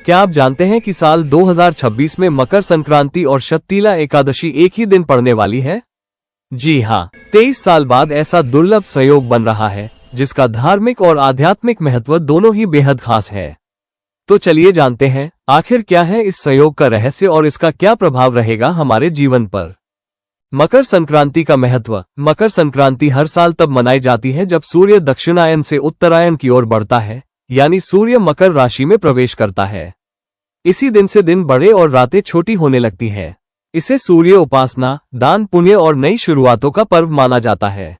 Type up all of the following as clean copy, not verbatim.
क्या आप जानते हैं कि साल 2026 में मकर संक्रांति और शतीला एकादशी एक ही दिन पड़ने वाली है? जी हाँ, 23 साल बाद ऐसा दुर्लभ संयोग बन रहा है जिसका धार्मिक और आध्यात्मिक महत्व दोनों ही बेहद खास है। तो चलिए जानते हैं आखिर क्या है इस संयोग का रहस्य और इसका क्या प्रभाव रहेगा हमारे जीवन पर। मकर संक्रांति का महत्व। मकर संक्रांति हर साल तब मनाई जाती है जब सूर्य दक्षिणायन से उत्तरायण की ओर बढ़ता है, यानी सूर्य मकर राशि में प्रवेश करता है। इसी दिन से दिन बड़े और रातें छोटी होने लगती हैं। इसे सूर्य उपासना, दान पुण्य और नई शुरुआतों का पर्व माना जाता है।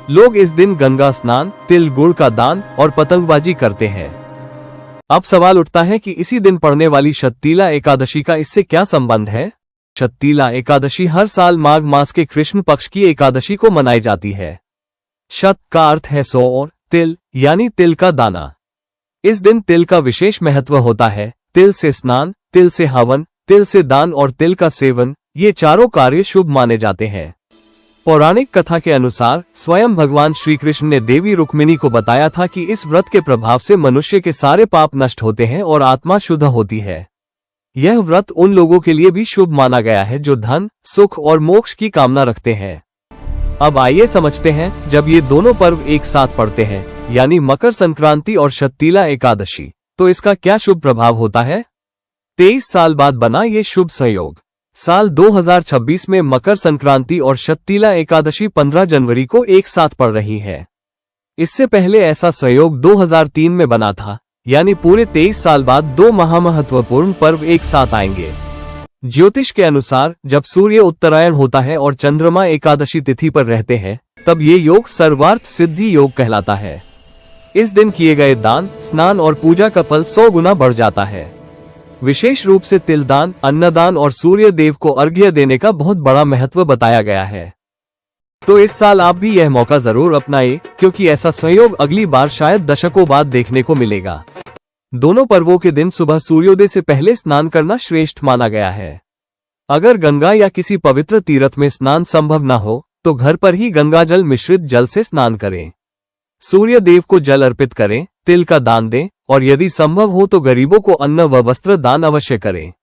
लोग इस दिन गंगा स्नान, तिल गुड़ का दान और पतंगबाजी करते हैं। अब सवाल उठता है कि इसी दिन पड़ने वाली शतीला एकादशी का इससे क्या संबंध है? शतीला एकादशी हर साल माघ मास के कृष्ण पक्ष की एकादशी को मनाई जाती है। शत का अर्थ है 100 और तिल यानी तिल का दाना। इस दिन तिल का विशेष महत्व होता है। तिल से स्नान, तिल से हवन, तिल से दान और तिल का सेवन, ये चारों कार्य शुभ माने जाते हैं। पौराणिक कथा के अनुसार स्वयं भगवान श्री कृष्ण ने देवी रुक्मिणी को बताया था कि इस व्रत के प्रभाव से मनुष्य के सारे पाप नष्ट होते हैं और आत्मा शुद्ध होती है। यह व्रत उन लोगों के लिए भी शुभ माना गया है जो धन, सुख और मोक्ष की कामना रखते हैं। अब आइए समझते हैं, जब ये दोनों पर्व एक साथ पड़ते हैं, यानी मकर संक्रांति और शतीला एकादशी, तो इसका क्या शुभ प्रभाव होता है। 23 साल बाद बना ये शुभ संयोग। साल 2026 में मकर संक्रांति और शतीला एकादशी 15 जनवरी को एक साथ पड़ रही है। इससे पहले ऐसा संयोग 2003 में बना था, यानी पूरे 23 साल बाद दो महामहत्वपूर्ण पर्व एक साथ आएंगे। ज्योतिष के अनुसार जब सूर्य उत्तरायण होता है और चंद्रमा एकादशी तिथि पर रहते हैं, तब ये योग सर्वार्थ सिद्धि योग कहलाता है। इस दिन किए गए दान, स्नान और पूजा का फल 100 गुना बढ़ जाता है। विशेष रूप से तिलदान, अन्नदान और सूर्य देव को अर्घ्य देने का बहुत बड़ा महत्व बताया गया है। तो इस साल आप भी यह मौका जरूर अपनाएं, क्योंकि ऐसा संयोग अगली बार शायद दशकों बाद देखने को मिलेगा। दोनों पर्वों के दिन सुबह सूर्योदय से पहले स्नान करना श्रेष्ठ माना गया है। अगर गंगा या किसी पवित्र तीर्थ में स्नान संभव न हो तो घर पर ही गंगाजल मिश्रित जल से स्नान करें। सूर्य देव को जल अर्पित करें, तिल का दान दें और यदि संभव हो तो गरीबों को अन्न व वस्त्र दान अवश्य करें।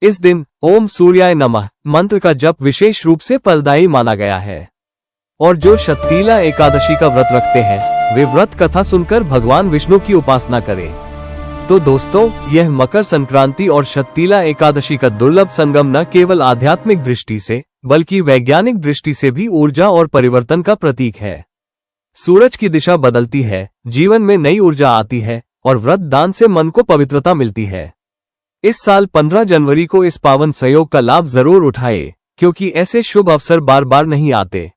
इस दिन ओम सूर्याय नमः मंत्र का जप विशेष रूप से फलदायी माना गया है। और जो शतीला एकादशी का व्रत रखते हैं वे व्रत कथा सुनकर भगवान विष्णु की उपासना करें। तो दोस्तों, यह मकर संक्रांति और शतीला एकादशी का दुर्लभ संगम न केवल आध्यात्मिक दृष्टि से बल्कि वैज्ञानिक दृष्टि से भी ऊर्जा और परिवर्तन का प्रतीक है। सूरज की दिशा बदलती है, जीवन में नई ऊर्जा आती है और व्रत दान से मन को पवित्रता मिलती है। इस साल 15 जनवरी को इस पावन संयोग का लाभ जरूर उठाएं, क्योंकि ऐसे शुभ अवसर बार बार नहीं आते।